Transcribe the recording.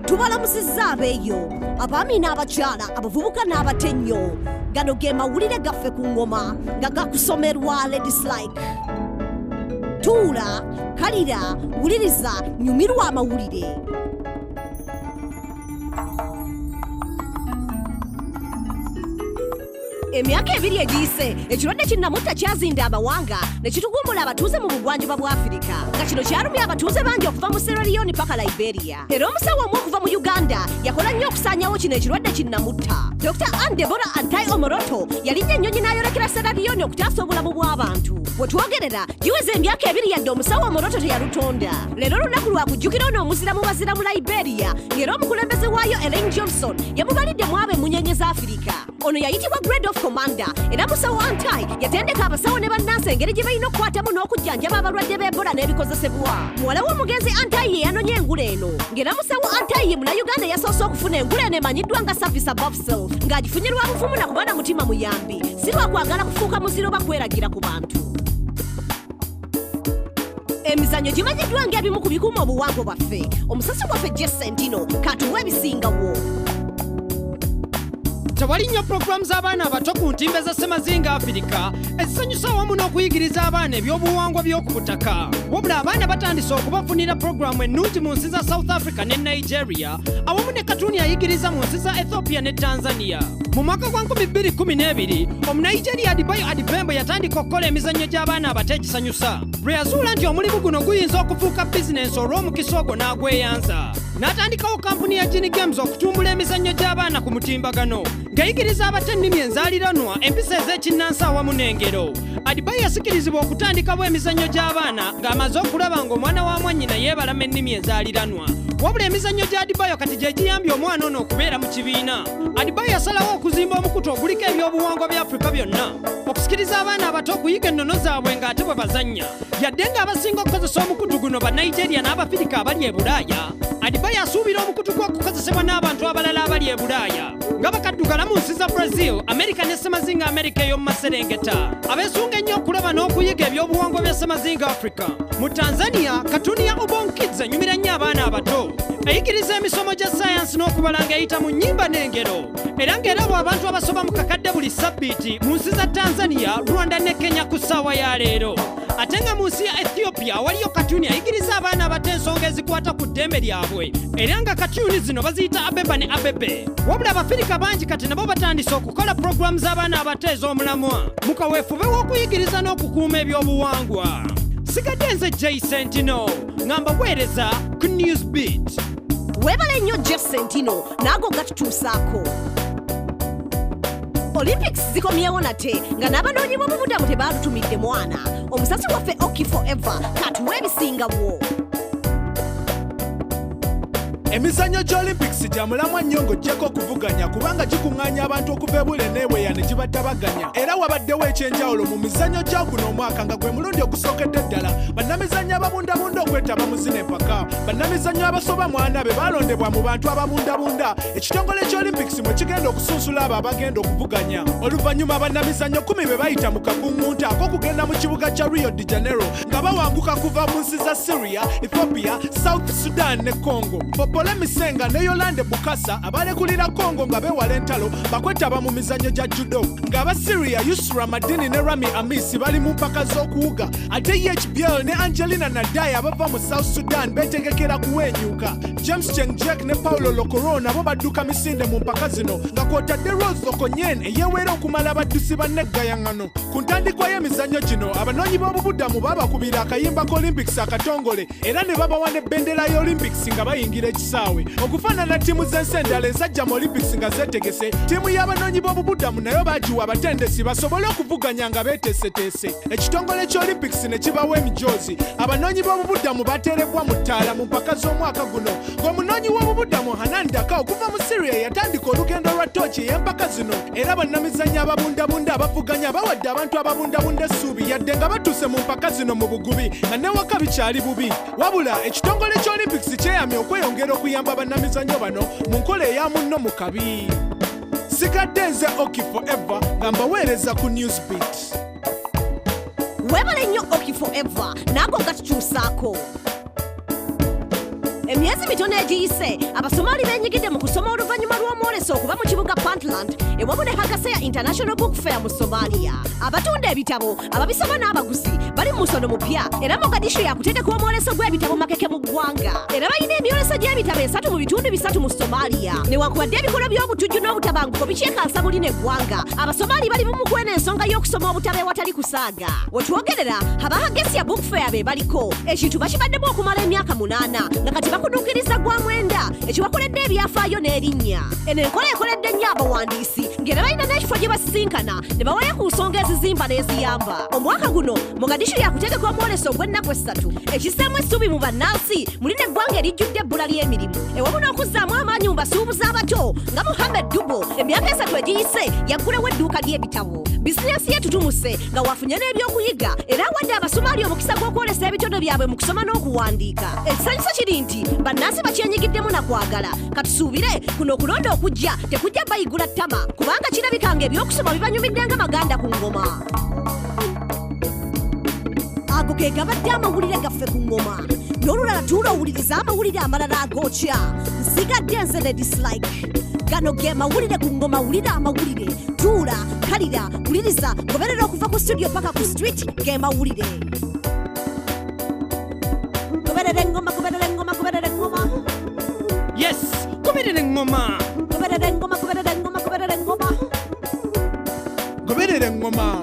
Tubalamusizza abeeyo abaami n'abakyala abavubuka n'abatennyo gano ge mawulire gaffe ku ngoma nga gakusomerwa Ladies Like. Tuula, kalira, wuliriza, nyumirwa amawulire. Emyaka ebiri egiyise ekirwadde kinnamutta kyazinda amawanga ne kitugumbula abatuuze mu bugwanjuba bwa Afirika nga kino kyalumya abatuuze bangi okuva mu Sierra Leone paka Liberia. Era omusawo omu okuva mu Uganda yakola nnyo okusaanyawo kino ekirwadde kinnamutta. Dr. Anne Deborah Antai Omoroto yalinnya ennyonyi n'ayolekera Sierra Leone okutaasa obulamu bw'abantu. Bwe twogerera giweze emyaka ebiri yadde omusawo Omoroto teyalutonda. Leero olunaku lwa kujjukira ono omuzira mu bazira mu Liberia ng'era omukulembeze waayo Ellen Johnson yamubalidde mu abo emmunyenye za Afirika. Ono yayitibwa Grade of Commander era musawo Antai yatendeka abasawo ne bannansi engeri gye balina okukwatamu n'okujjanjaba abalwadde b'Ebola n'ebikozesebwa. Muwala w'omugenzi Antai ye yanonye engule eno ng'era musawo Antai ye Munnayuganda eyasoose okufuna engule eno emanyiddwa nga Service Above Self ng'agifunye lwa buvumu na kuba na mutima muyambi si lwa kwagala kufuuka muziro bakweragira ku bantu. Emizannyo gimanyiddwa ng'ebimu ku bikuuma obuwangwa bwaffe. Omusasi waffe Jesse Sentino katuwa ebisingawo. Tewali nnyo pulogulaamu z'abaana abato ku ntimbe za Ssemazinga Afirika ezisanyusa awamu n'okuyigiriza abaana ebyobuwangwa by'oku butaka. Wabula abaana batandise okubafunira pulogulaamu ennungi mu nsi za South Africa ne Nigeria awamu ne katuuni ayigiriza mu nsi za Ethiopia ne Tanzania. Mu mwaka gwa 2012 Omunigeria Adebayo Adibembe yatandika okukola emizannyo gy'abaana abato egisanyusa. Lwe yazuula nti omulimu guno guyinza okufuuka bizinensi olw'omukisa ogwo n'agweyanza. N'atandikawo kampuni ya Gini Games okutumbula emizannyo gy'abaana ku mutimbagano ng'ayigiriza abato ennimi enzaaliranwa empisa ez'ekinnansi awamu n'engero. Adebayo yasikirizibwa okutandikawo emizannyo gy'abaana ng'amaze okulaba ng'omwana wa mwannyina yeebalama ennimi enzaaliranwa. Wabula emizannyo gya Adebayo kati gye giyambye omwana ono okubeera mu kibiina. Adebayo yasalawo okuzimba omukutu oguliko ebyobuwangwa bya Afrika byonna okusikiriza abaana abato okuyiga ennono zaabwe ng'ate bwe bazannya. Yadde ng'abasinga okukozesa omukutu guno Bannayigeriya n'Abafirika abali e Bulaaya, Adebayo asuubira omukutu gw'okukozesebwa n'abantu abalala abali e Bulaaya nga bakaddugala mu nsi za Brazil, Amerika ne Ssemazinga Amerika ey'omu Maserengeta abeesunga ennyo okulaba n'okuyiga ebyobuwangwa bya Ssemazinga Africa. Mu Tanzania, katuuni ya Ubon Kids enyumira nnyo abaana abato. Eyigiriza emisomo gya sayansi n'okubala ng'eyita mu nnyimba n'engero. Era ng'erabwa abantu abasoba mu kakadde buli sabbiiti mu nsi za Tanzania, Rwanda ne Kenya ku ssaawa ya leero. Ate nga mu nsi ya Ethiopia waliyo katuuni ayigiriza abaana abato ensonga ezikwata ku ddembe lyabwe. Era nga katuuni zino baziyita Abeba ne Abebe. Wabula Abafirika bangi kati nabo batandise okukola pulogulaamu z'abaana abato ez'omulamwa mu kaweefube w'okuyigiriza n'okukuuma ebyobuwangwa. Sigadde nze Jay Sentino ngamba weereza ku Newsbeat. Weebale nnyo Jesse Sentino naago gatutuusaako. Olympics zikomyewo nate nga n'abanoonyi b'obubudamu tebaalutumidde mwana. Omusasi waffe Oki Forever katuwa ebisingawo. Emizannyo gy'Olympics gya mulamwa nnyo ng'oggyeko okuvuganya kubanga gikuŋŋaanya abantu okuva e Bule n'Ebweya ne gibatabaganya. Era wabaddewo ekyenjawulo mu mizannyo gya guno omwaka nga gwe mulundi ogusookedde ddala bannamizannyo ababundabunda okwetaba mu zino empaka. Bannamizannyo abasoba 4 be baalondebwa mu bantu ababundabunda ekitongole ky'Olympics mwe kigenda okusunsula abo abagenda okuvuganya. Oluvannyuma bannamizannyo 10 be bayita mu kakuŋŋunta ak'okugenda mu kibuga kya Rio de Janeiro nga bawanguka kuva mu nsi za Syria, Ethiopia, South Sudan ne Congo. Pole Misenga ne Yolande Bukasa abalekulira Congo nga bewala entalo bakwetaba mu mizannyo gya judo ng'aba Syria Yusra Madini ne Rami Amisi bali mu mpaka z'okuwuga ate HBL ne Angelina Nadai abava mu South Sudan betegekera kuwenyuka. James Chengjek ne Paulo Lokoro nabo badduka misinde mu mpaka zino nga kwotadde Rose Okonyen eyeewera okumala abaddusi bannegayaŋŋano. Ku ntandikwa y'emizannyo gino abanoonyi b'obubudamu babakubira akayimba ka Olympics akatongole era ne babawa n'ebbendera y'Olympics nga bayingira ekisaawe. Okufaanana ttiimu z'ensi endala ezajja mu Olympics nga zeetegese, ttiimu y'abanoonyi b'obubudamu nayo baagiwa abatendesi basobole okuvuganya nga beeteeseteese. Ekitongole ky'Olympics ne kibawa emijoozi. Abanoonyi b'obubudamu bateerebwa mu ttaala mu mpaka z'omwaka guno. Ng'omunoonyi w'obubudamu Hanan Daka okuva mu Syria yatandika olugendo lwa tooki ey'empaka zino. Era bannamizannyo ababundabunda abavuganya bawadde abantu ababundabunda essuubi yadde nga batuuse mu mpaka zino mu bugubi nga newaka bikyali bubi. Wabula ekitongole ky'Olympics kyeyamye okweyongera okuyamba bannamizannyo bano mu nkola eya munno mu kabi. nsigadde nze Oki Forever nga mbaweereza ku Newsbeat. Webale nnyo Oki Forever naago nga tukyusaako. Emyezi mitono egiyise Abasomali beenyigidde mu kusoma oluvannyuma lw'omwoleso okuva mu kibuga Puntland ewamu ne Hagaseya International Book Fair mu Somalia. Abatunda ebitabo, ababisoma n'abaguzi bali mu musono mupya era Mogadishu yakutegeka omwoleso gw'ebitabo makeke mu ggwanga. Era balina emyoleso gy'ebitabo 3 mu bitundu 3 mu Somalia. Newankubadde ebikolwa by'obutujju n'obutabanguko bikyekansa buli n'eggwanga, Abasomali bali mu mukwena ensonga y'okusoma obutabo ewatali kusaaga. Wetwogerera aba Hagaseya Book Fair be baliko ekintu bakibaddemu okumala emyaka 8 nga kati bakudukiriza gwa mwenda ekibakoledde ebyafaayo n'erinnya. Eno enkola ekoledde nnyo abawandiisi ng'era balina n'ekifo gye basisinkana ne bawaya ku nsonga ezizimba n'eziyamba. Omwaka guno Mogadishu yakutegeka omwoleso ogw'ennaku 3 ekissaamu essuubi mu bannansi muli n'eggwanga erijjudde ebbula ly'emirimu ewamu n'okuzzaamu amaanyi mu basuubuzi abato nga Muhammad Dubo emyaka 3 egiyise yaggulawo edduuka ly'ebitabo. Bizinensi yetutumuse nga wafunye n'ebyokuyiga era awadde Abasomali omukisa gw'okwolesa ebitono byabwe mu kusoma n'okuwandiika. Ekisanyuso kiri nti bannansi bakyenyigiddemu na kwagala. Katusuubire kuno okulonda okujja tekujja bayigula ttama kubanga kirabika nga ebyokusoma bibanyumidde nga maganda ku ngoma. Ago ge gabadde amawulire gaffe ku ngoma. N'olulala tuula owuliriza amawulire amalala agookya. Nsigadde nze ne dislike. Gano ge mawulire ku ngoma, wulira amawulire. Tuula, kalira, wuliriza, goberera okuva ku studio paka ku street ge mawulire. Goberera engoma, goberera engoma, goberera engoma. Yes, goberera engoma. Goberera engoma, goberera engoma, goberera engoma. Goberera engoma.